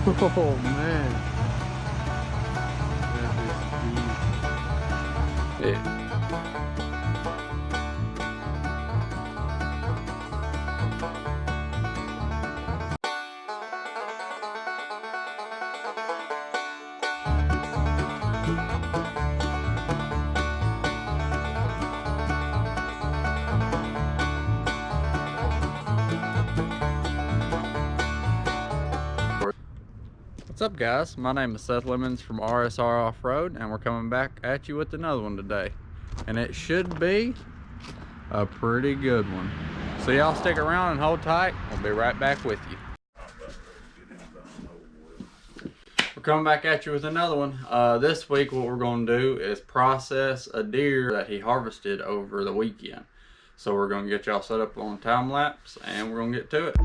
Oh man. That is deep. Yeah. What's up guys, my name is Seth Lemons from RSR Off-Road, and we're coming back at you with another one today, and it should be a pretty good one. So y'all stick around and hold tight, we'll be right back with you. We're coming back at you with another one. This week what we're going to do is process a deer that he harvested over the weekend. So we're going to get y'all set up on time lapse and we're going to get to it.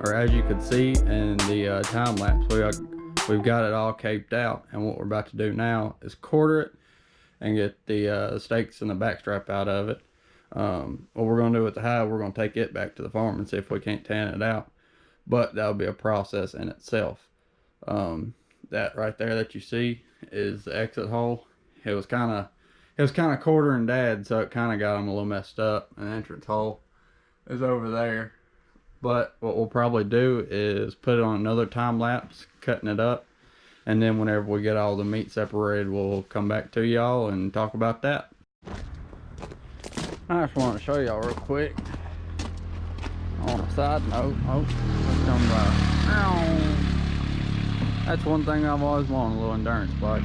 Or as you can see in the time lapse, we've got it all caped out, and what we're about to do now is quarter it and get the stakes and the back strap out of it. What we're going to do with the hide, we're going to take it back to the farm and see if we can't tan it out, but that'll be a process in itself. That right there that you see is the exit hole. It was kind of quartering dad, so it kind of got him a little messed up. An entrance hole is over there. But what we'll probably do is put it on another time lapse, cutting it up. And then whenever we get all the meat separated, we'll come back to y'all and talk about that. I just want to show y'all real quick. On a side note, let's come by. That's one thing I've always wanted, a little endurance bike.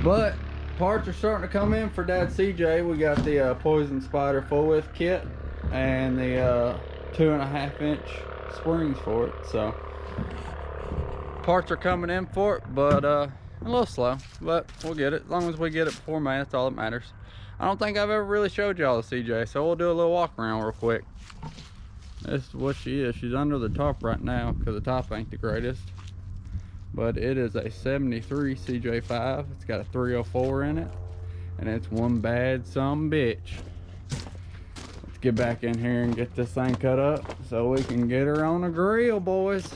But parts are starting to come in for Dad CJ. We got the Poison Spider full width kit and the 2.5 inch springs for it, so parts are coming in for it, but a little slow, but we'll get it. As long as we get it before May, that's all that matters. I don't think I've ever really showed y'all the CJ, so we'll do a little walk around real quick. This is what she is. She's under the top right now because the top ain't the greatest, but it is a 73 CJ5. It's got a 304 in it, and it's one bad bitch. Get back in here and get this thing cut up so we can get her on a grill, boys.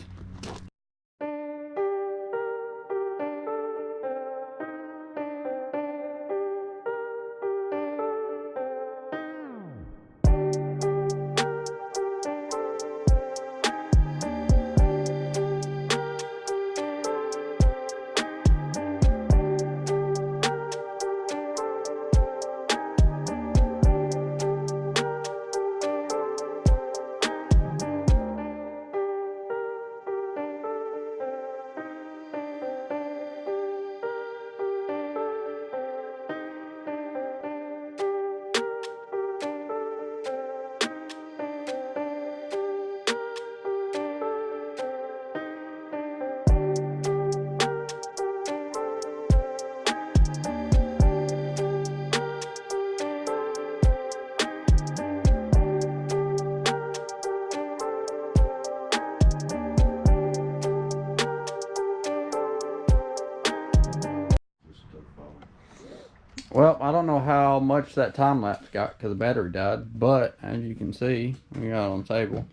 Well, I don't know how much that time lapse got because the battery died, but as you can see, we got it on the table.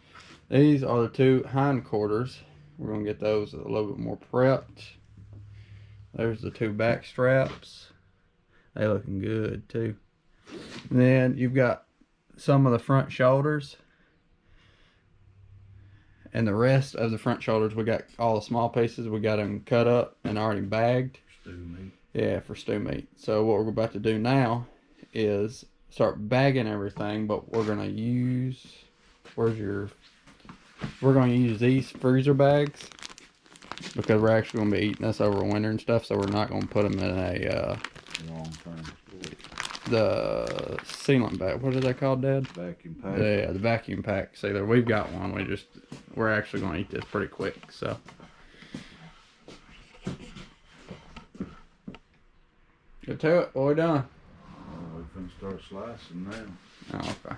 These are the two hind quarters. We're gonna get those a little bit more prepped. There's the two back straps. They looking good too. And then you've got some of the front shoulders. And the rest of the front shoulders, we got all the small pieces. We got them cut up and already bagged. Stew meat. Yeah, for stew meat. So what we're about to do now is start bagging everything, but we're gonna use, we're gonna use these freezer bags because we're actually gonna be eating this over winter and stuff. So we're not gonna put them in a Long term. the sealant bag. What is that called, Dad? Vacuum pack. Yeah, the vacuum pack. See there, we've got one. We're actually gonna eat this pretty quick. So. Get to it. What we done? We're finna start slicing now. Oh, okay.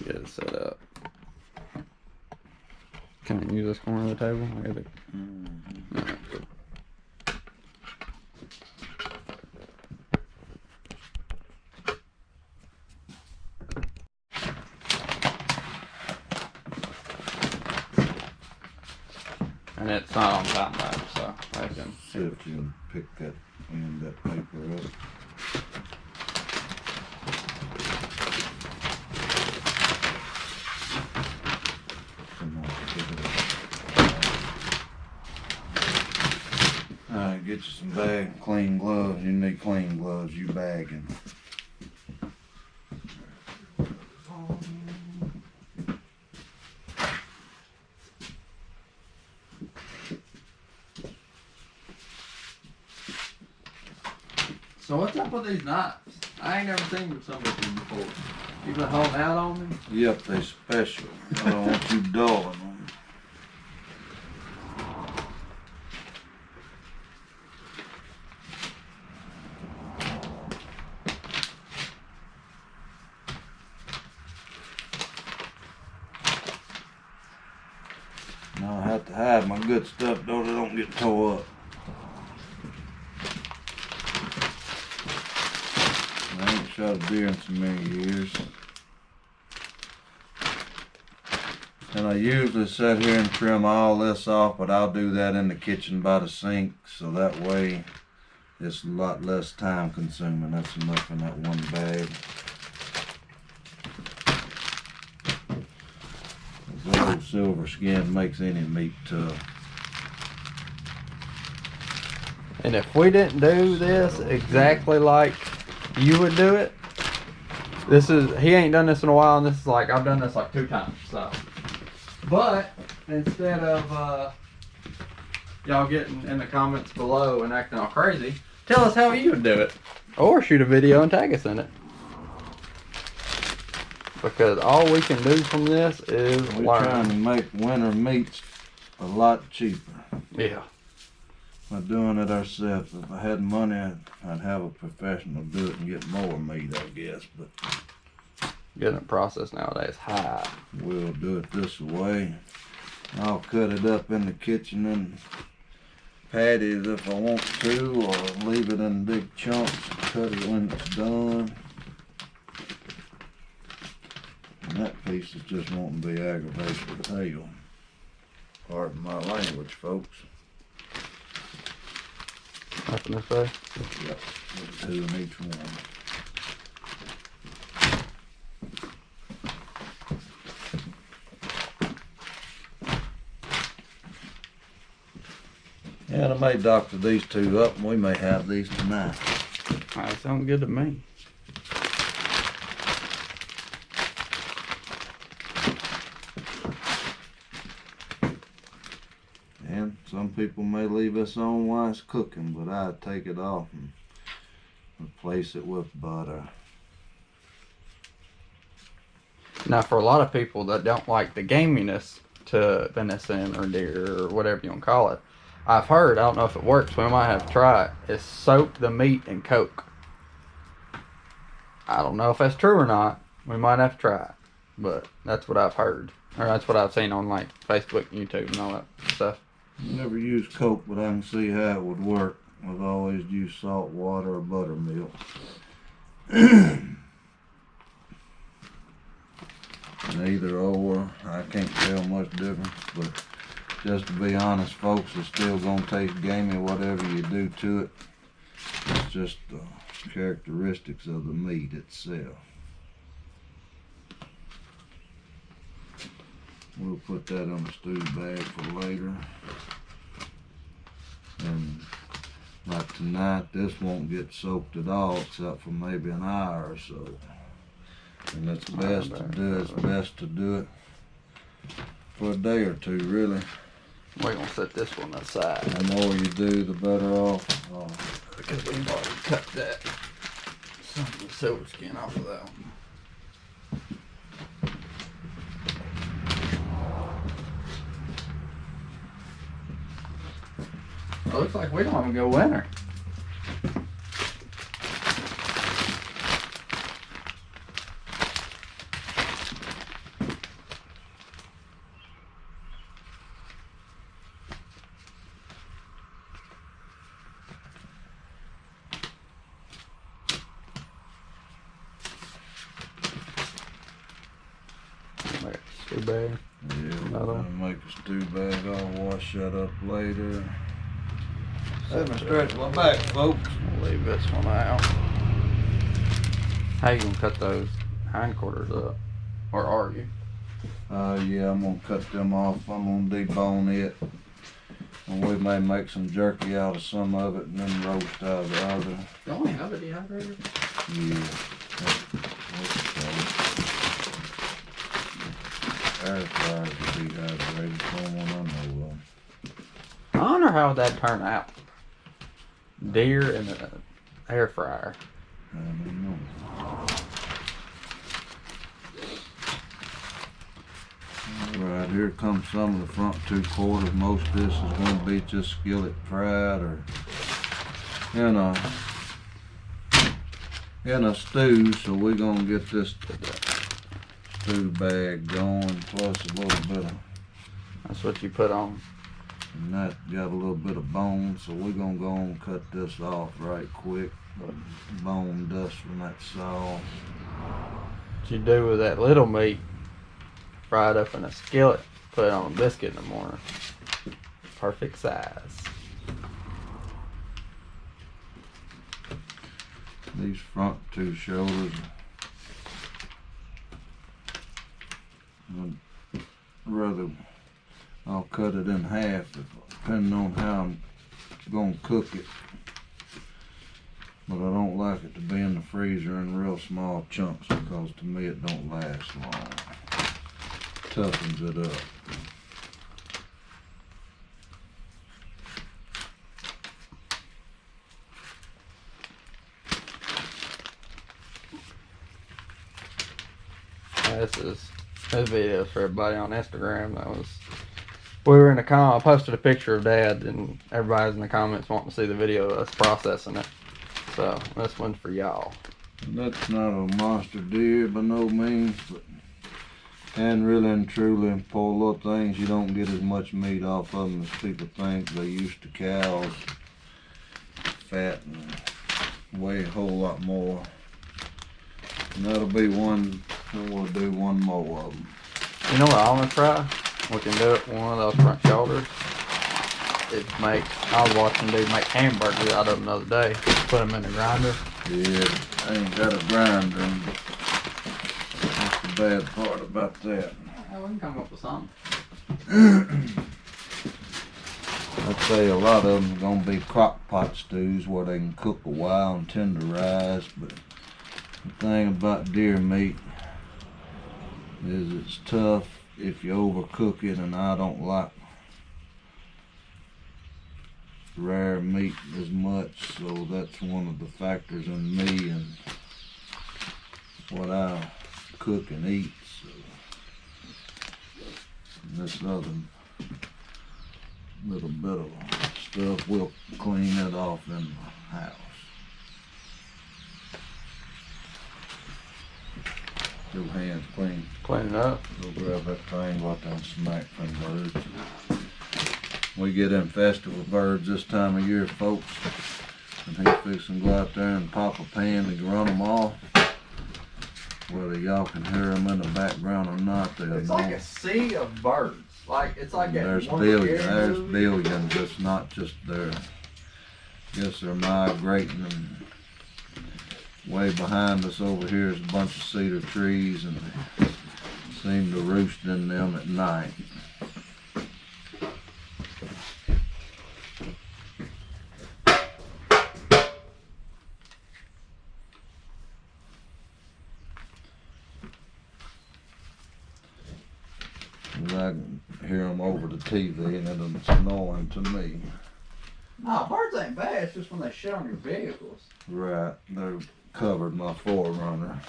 Get it set up. Can I use this corner of the table? I got it. Alright, good. And it's not on time lapse, so I can. See if you can pick that end, that paper up. Come on, pick it up. Alright, get you some clean gloves. You need clean gloves, you bagging. So what's up with these knives? I ain't never seen some of them before. You been holding out on me? Yep, they special. I don't want you dulling them. Now I have to hide my good stuff though, they don't get tore up. I ain't shot a deer in so many years. And I usually sit here and trim all this off, but I'll do that in the kitchen by the sink, so that way it's a lot less time consuming. That's enough in that one bag. This old silver skin makes any meat tough. And if we didn't do this exactly like you would do it, he ain't done this in a while, and this is like, I've done this like 2 times, so. But, instead of y'all getting in the comments below and acting all crazy, tell us how you would do it. Or shoot a video and tag us in it. Because all we can do from this is We're trying to make winter meats a lot cheaper. Yeah. By doing it ourselves. If I had money, I'd have a professional do it and get more meat, I guess. But getting it processed nowadays high. We'll do it this way. I'll cut it up in the kitchen in patties if I want to, or leave it in big chunks and cut it when it's done. And that piece is just wanting to be aggravated with hell. Pardon my language, folks. Nothing to say? Yep, 2 in each one. And I may doctor these 2 up, and we may have these tonight. That sounds good to me. And some people may leave this on while it's cooking, but I'd take it off and replace it with butter. Now, for a lot of people that don't like the gaminess to venison or deer or whatever you want to call it, I've heard, I don't know if it works, we might have to try it, is soak the meat in Coke. I don't know if that's true or not. We might have to try it. But that's what I've heard. Or that's what I've seen on like Facebook and YouTube and all that stuff. Never used Coke, but I can see how it would work. I've always used salt water or buttermilk. Either or, I can't tell much difference, but just to be honest, folks, it's still gonna taste gamey whatever you do to it. It's just the characteristics of the meat itself. We'll put that on the stew bag for later. And like tonight, this won't get soaked at all except for maybe an hour or so. And it's best to do it for a day or two, really. We're gonna set this one aside. The more you do, the better off. Because we've already cut that some of the silver skin off of that one. It looks like we don't even go winter. Stew bag. Yeah, we're gonna make a stew bag. I'll wash that up later. Let me stretch my back, folks. We'll leave this one out. How you gonna cut those hindquarters up? Or are you? Yeah, I'm gonna cut them off. I'm gonna debone it. And we may make some jerky out of some of it and then roast out of the other. Don't we have a dehydrator? Yeah. Air fryer's dehydrated, someone I know of. I wonder how that'd turn out. Deer in an air fryer. I don't know. Alright, here comes some of the front 2/4. Most of this is going to be just skillet fried or in a stew, so we're going to get this stew bag going, plus a little bit of, That's what you put on. and that got a little bit of bone, so we're going to go and cut this off right quick. Bone dust from that saw. What you do with that little meat, fried up in a skillet, put it on a biscuit in the morning. Perfect size. These front 2 shoulders, I'll cut it in half depending on how I'm going to cook it. But I don't like it to be in the freezer in real small chunks because to me it don't last long. Toughens it up. This video for everybody on Instagram. We were in the I posted a picture of Dad, and everybody's in the comments wanting to see the video of us processing it. So this one's for y'all. That's not a monster deer by no means, but and really and truly, poor little things, you don't get as much meat off of them as people think. They used to cows, fat and weigh a whole lot more. And that'll be one, and we'll do one more of them. You know what I want to try? We can do it with one of those front shoulders. I was watching dude make hamburgers out of them the other day. Put them in the grinder. Yeah, I ain't got a grinder, but that's the bad part about that. Oh, we can come up with something. I'd say a lot of them are gonna be crock pot stews where they can cook a while and tenderize, but the thing about deer meat is it's tough if you overcook it, and I don't like rare meat as much, so that's one of the factors in me and what I cook and eat. So, and this other little bit of stuff, we'll clean it off in the house. Your hands clean. Clean it up. Go grab that thing, go out there and smack them birds. We get infested with birds this time of year, folks. And he's fixing to go out there and pop a pan to run them off. Whether y'all can hear them in the background or not, they'll It's know. like a sea of birds. Like it's like There's billions. It's not just there. Guess they're migrating, and way behind us over here is a bunch of cedar trees, and they seem to roost in them at night. I can hear them over the TV, and it's annoying to me. No, birds ain't bad. It's just when they shit on your vehicles. Right, they're covered my Forerunner.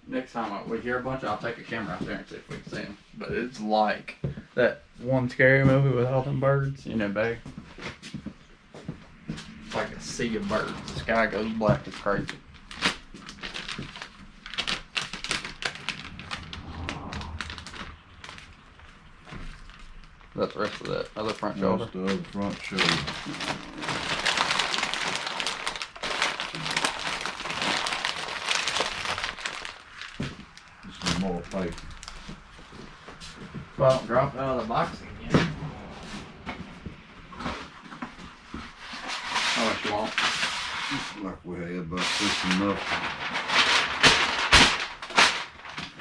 Next time we hear a bunch, I'll take a camera out there and see if we can see them. But it's like that one scary movie with all them birds, you know, babe. It's like a sea of birds. The sky goes black. It's crazy. That's the rest of that other front shoulder. That's the other front shoulder. Some more paper. If I don't drop it out of the box again. How much you want? Like we had about this enough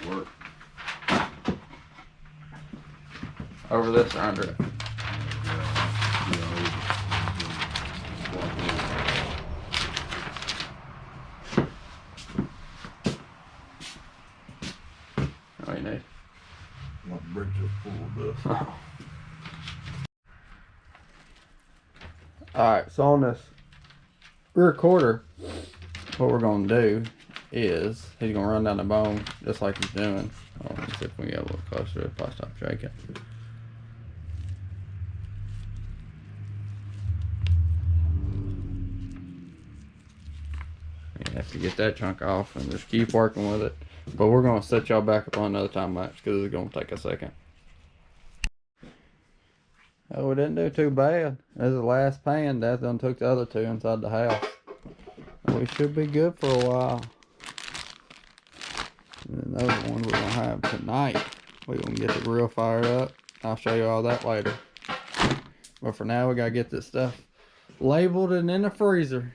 work. Over this or under it? What do you need? My bridge is full of. Alright, so on this rear quarter, what we're going to do is he's going to run down the bone just like he's doing. Oh, let's see if we can get a little closer if I stop shaking. You have to get that chunk off and just keep working with it. But we're going to set y'all back up on another time lapse because it's going to take a second. Oh, we didn't do too bad. This is the last pan. Dad done took the other two inside the house. We should be good for a while. And then those ones we're going to have tonight. We're going to get the grill fired up. I'll show you all that later. But for now, we got to get this stuff labeled and in the freezer.